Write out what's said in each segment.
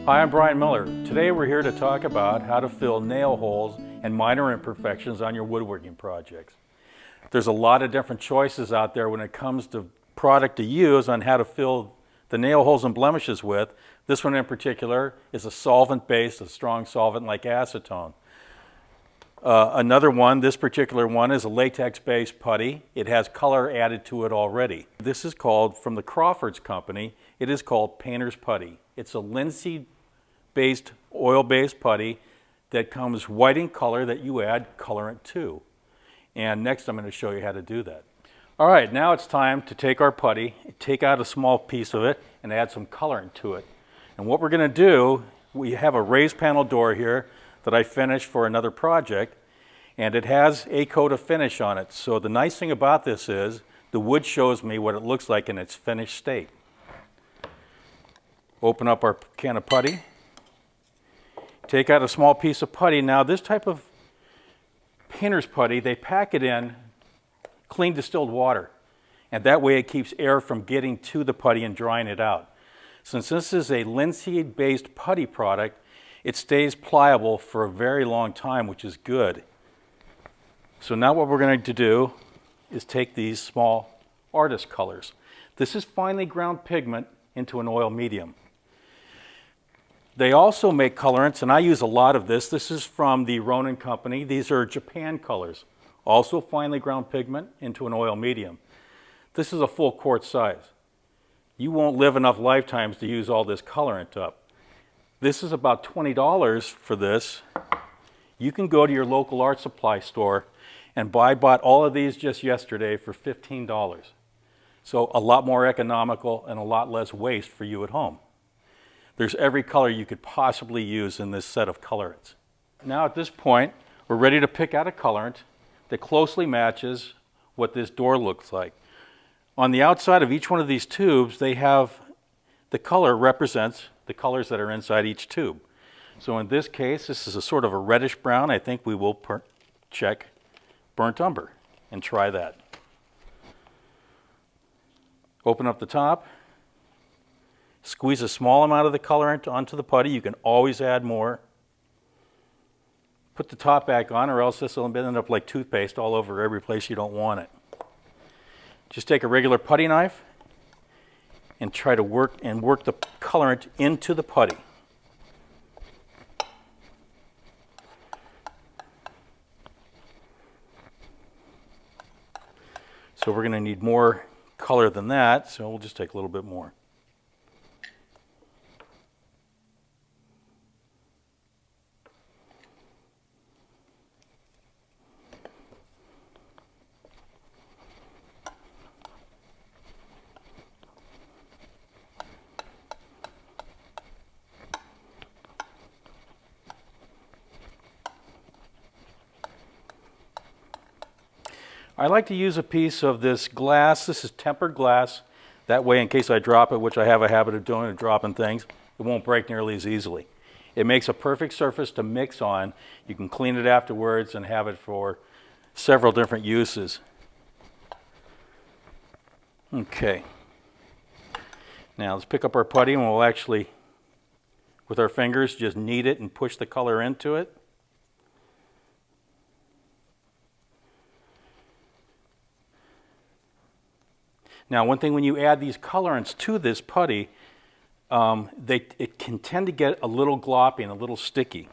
Hi, I'm Brian Miller. Today we're here to talk about how to fill nail holes and minor imperfections on your woodworking projects. There's a lot of different choices out there when it comes to product to use on how to fill the nail holes and blemishes with. This one in particular is a solvent-based, a strong solvent like acetone. Another one, this particular one, is a latex-based putty. It has color added to it already. This is called, from the Crawford's company, it is called Painter's Putty. It's a linseed-based, oil-based putty that comes white in color that you add colorant to. And next I'm going to show you how to do that. All right, now it's time to take our putty, take out a small piece of it, and add some colorant to it. And what we're going to do, we have a raised panel door here that I finished for another project, and it has a coat of finish on it. So the nice thing about this is the wood shows me what it looks like in its finished state. Open up our can of putty, take out a small piece of putty. Now this type of painter's putty, they pack it in clean distilled water, and that way it keeps air from getting to the putty and drying it out. Since this is a linseed-based putty product, it stays pliable for a very long time, which is good. So now what we're going to do is take these small artist colors. This is finely ground pigment into an oil medium. They also make colorants, and I use a lot of this. This is from the Ronin company. These are Japan colors, also finely ground pigment into an oil medium. This is a full quart size. You won't live enough lifetimes to use all this colorant up. This is about $20 for this. You can go to your local art supply store and bought all of these just yesterday for $15. So a lot more economical and a lot less waste for you at home. There's every color you could possibly use in this set of colorants. Now at this point, we're ready to pick out a colorant that closely matches what this door looks like. On the outside of each one of these tubes, they have the color represents the colors that are inside each tube. So in this case, this is a sort of a reddish brown. I think we will check burnt umber and try that. Open up the top, squeeze a small amount of the colorant onto the putty. You can always add more. Put the top back on, or else this will end up like toothpaste all over every place you don't want it. Just take a regular putty knife and try to work the colorant into the putty. So we're going to need more color than that, so we'll just take a little bit more. I like to use a piece of this glass. This is tempered glass. That way, in case I drop it, which I have a habit of doing, dropping things, it won't break nearly as easily. It makes a perfect surface to mix on. You can clean it afterwards and have it for several different uses. Okay. Now let's pick up our putty, and we'll actually, with our fingers, just knead it and push the color into it. Now, one thing when you add these colorants to this putty, it can tend to get a little gloppy and a little sticky.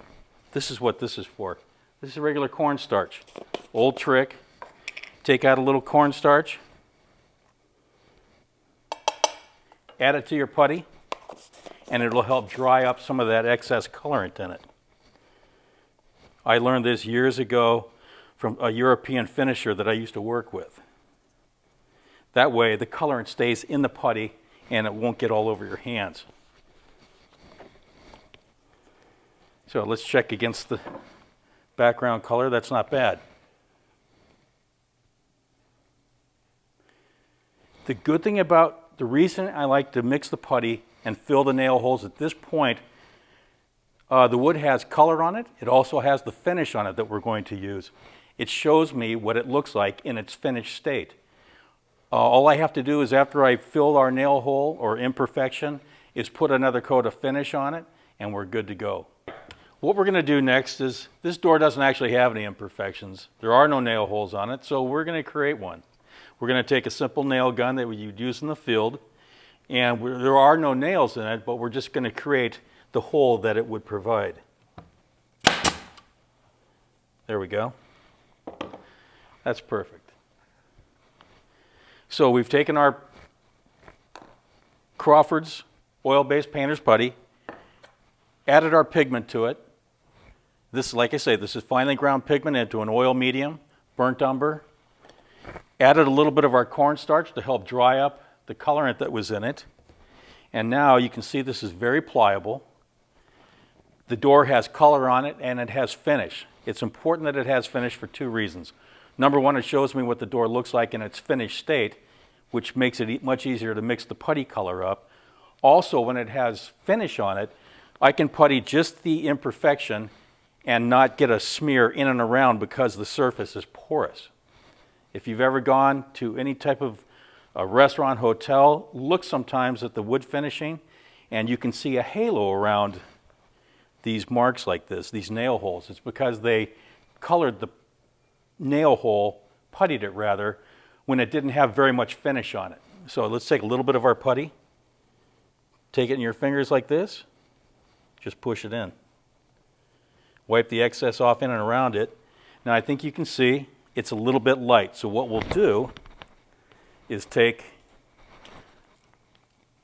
This is what this is for. This is regular cornstarch. Old trick. Take out a little cornstarch, add it to your putty, and it'll help dry up some of that excess colorant in it. I learned this years ago from a European finisher that I used to work with. That way the colorant stays in the putty and it won't get all over your hands. So let's check against the background color. That's not bad. The good thing about the reason I like to mix the putty and fill the nail holes at this point, the wood has color on it. It also has the finish on it that we're going to use. It shows me what it looks like in its finished state. All I have to do is, after I fill our nail hole or imperfection, is put another coat of finish on it, and we're good to go. What we're going to do next is, this door doesn't actually have any imperfections. There are no nail holes on it, so we're going to create one. We're going to take a simple nail gun that you'd use in the field, and there are no nails in it, but we're just going to create the hole that it would provide. There we go. That's perfect. So we've taken our Crawford's oil-based painter's putty, added our pigment to it. This, like I say, this is finely ground pigment into an oil medium, burnt umber. Added a little bit of our cornstarch to help dry up the colorant that was in it. And now you can see this is very pliable. The door has color on it and it has finish. It's important that it has finish for two reasons. Number one, it shows me what the door looks like in its finished state, which makes it much easier to mix the putty color up. Also, when it has finish on it, I can putty just the imperfection and not get a smear in and around because the surface is porous. If you've ever gone to any type of a restaurant, hotel, look sometimes at the wood finishing and you can see a halo around these marks like this, these nail holes. It's because they colored the nail hole, puttied it rather, when it didn't have very much finish on it. So let's take a little bit of our putty, take it in your fingers like this, just push it in. Wipe the excess off in and around it. Now I think you can see it's a little bit light. So what we'll do is take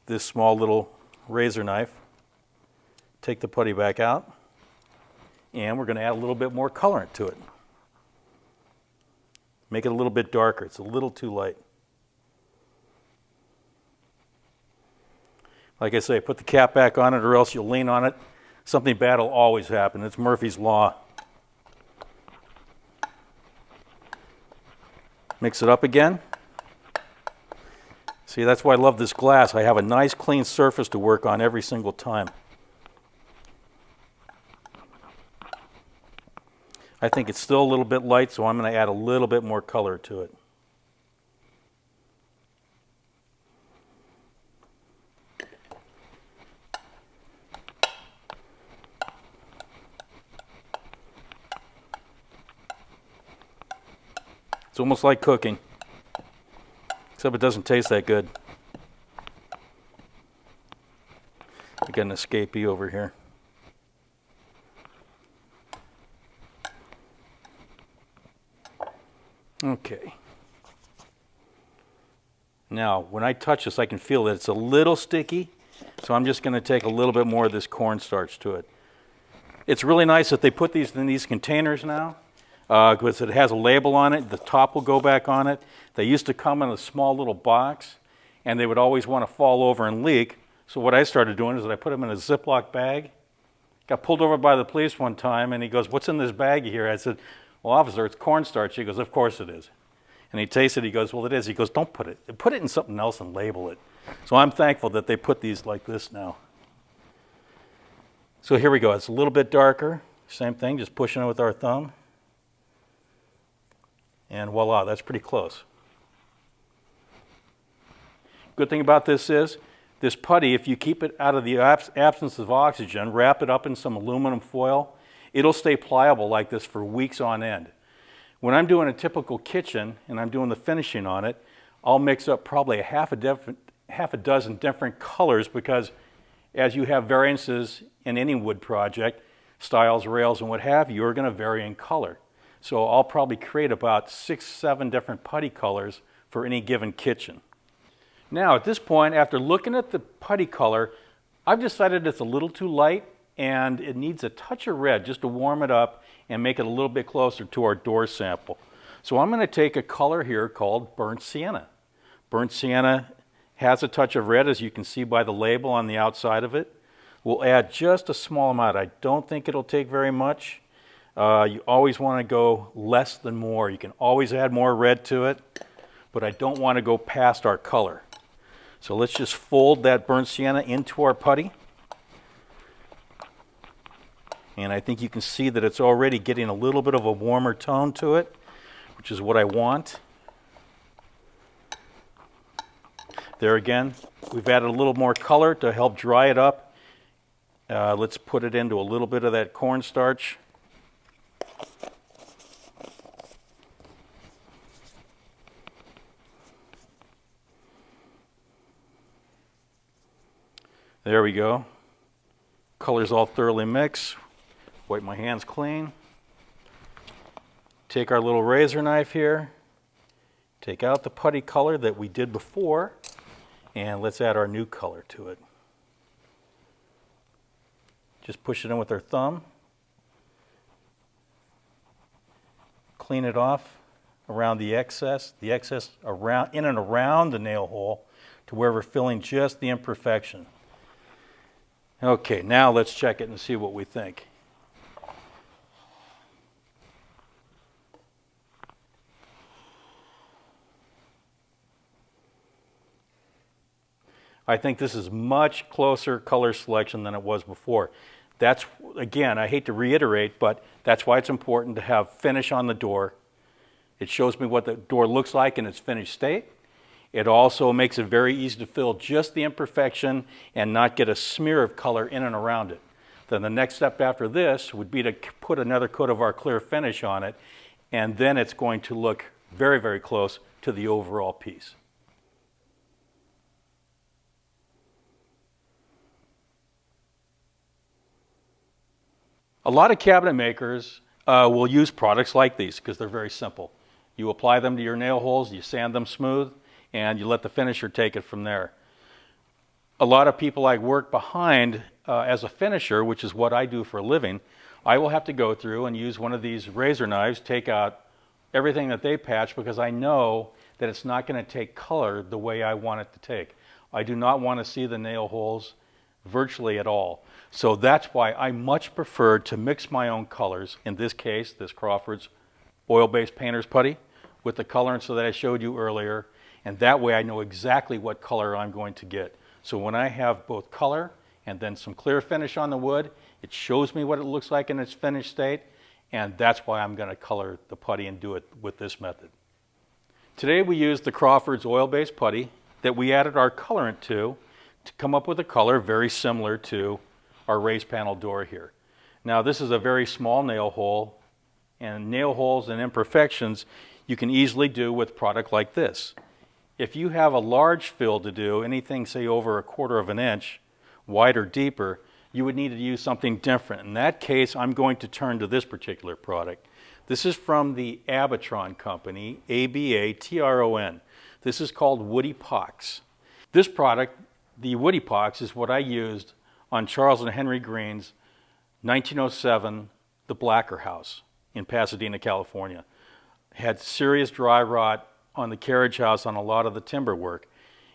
this small little razor knife, take the putty back out, and we're going to add a little bit more colorant to it. Make it a little bit darker. It's a little too light. Like I say, put the cap back on it or else you'll lean on it. Something bad will always happen. It's Murphy's Law. Mix it up again. See, that's why I love this glass. I have a nice clean surface to work on every single time. I think it's still a little bit light, so I'm going to add a little bit more color to it. It's almost like cooking, except it doesn't taste that good. I got an escapee over here. Okay. Now, when I touch this, I can feel that it's a little sticky, so I'm just going to take a little bit more of this cornstarch to it. It's really nice that they put these in these containers now, because it has a label on it. The top will go back on it. They used to come in a small little box, and they would always want to fall over and leak. So what I started doing is that I put them in a Ziploc bag. Got pulled over by the police one time, and he goes, "What's in this bag here?" I said, "Well, officer, it's cornstarch." He goes, "Of course it is." And he tasted it. He goes, "Well, it is." He goes, "Don't put it. Put it in something else and label it." So I'm thankful that they put these like this now. So here we go. It's a little bit darker. Same thing, just pushing it with our thumb. And voila, that's pretty close. Good thing about this is, this putty, if you keep it out of the absence of oxygen, wrap it up in some aluminum foil, it'll stay pliable like this for weeks on end. When I'm doing a typical kitchen and I'm doing the finishing on it, I'll mix up probably half a dozen different colors, because as you have variances in any wood project, styles, rails, and what have you, you're going to vary in color. So I'll probably create about 6, 7 different putty colors for any given kitchen. Now at this point, after looking at the putty color, I've decided it's a little too light and it needs a touch of red just to warm it up and make it a little bit closer to our door sample. So I'm going to take a color here called burnt sienna. Burnt sienna has a touch of red, as you can see by the label on the outside of it. We'll add just a small amount. I don't think it'll take very much. You always want to go less than more. You can always add more red to it, but I don't want to go past our color. So let's just fold that burnt sienna into our putty. And I think you can see that it's already getting a little bit of a warmer tone to it, which is what I want. There again, we've added a little more color to help dry it up Let's put it into a little bit of that cornstarch. There we go. Colors all thoroughly mixed. Wipe my hands clean. Take our little razor knife here. Take out the putty color that we did before, and let's add our new color to it. Just push it in with our thumb. Clean it off around the excess around, in and around the nail hole to where we're filling just the imperfection. Okay, now let's check it and see what we think. I think this is much closer color selection than it was before. That's, again, I hate to reiterate, but that's why it's important to have finish on the door. It shows me what the door looks like in its finished state. It also makes it very easy to fill just the imperfection and not get a smear of color in and around it. Then the next step after this would be to put another coat of our clear finish on it, and then it's going to look very, very close to the overall piece. A lot of cabinet makers will use products like these because they're very simple. You apply them to your nail holes, you sand them smooth, and you let the finisher take it from there. A lot of people I work behind as a finisher, which is what I do for a living, I will have to go through and use one of these razor knives, take out everything that they patch because I know that it's not going to take color the way I want it to take. I do not want to see the nail holes virtually at all. So that's why I much prefer to mix my own colors, in this case, this Crawford's oil-based painter's putty, with the colorants that I showed you earlier, and that way I know exactly what color I'm going to get. So when I have both color and then some clear finish on the wood, it shows me what it looks like in its finished state, and that's why I'm going to color the putty and do it with this method. Today we used the Crawford's oil-based putty that we added our colorant to come up with a color very similar to our raised panel door here. Now this is a very small nail hole, and nail holes and imperfections you can easily do with product like this. If you have a large fill to do, anything say over 1/4 of an inch, wide or deeper, you would need to use something different. In that case, I'm going to turn to this particular product. This is from the Abatron company, A-B-A-T-R-O-N. This is called Woody Pox. This product, the Woody Pox, is what I used on Charles and Henry Green's 1907, the Blacker House in Pasadena, California. Had serious dry rot on the carriage house on a lot of the timber work.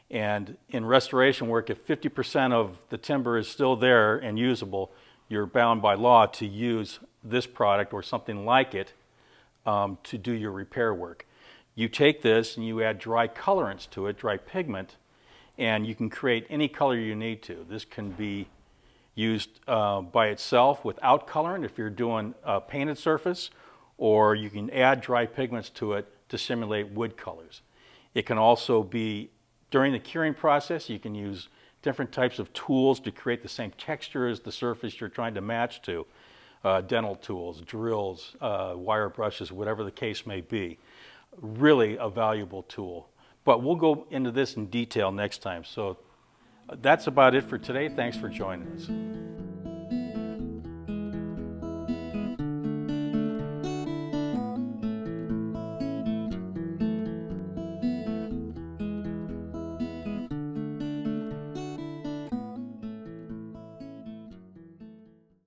And in restoration work, if 50% of the timber is still there and usable, you're bound by law to use this product or something like it to do your repair work. You take this and you add dry colorants to it, dry pigment, and you can create any color you need to. This can be used by itself without colorant if you're doing a painted surface, or you can add dry pigments to it to simulate wood colors. It can also be, during the curing process, you can use different types of tools to create the same texture as the surface you're trying to match to. Dental tools, drills, wire brushes, whatever the case may be. Really a valuable tool. But we'll go into this in detail next time. So that's about it for today. Thanks for joining us.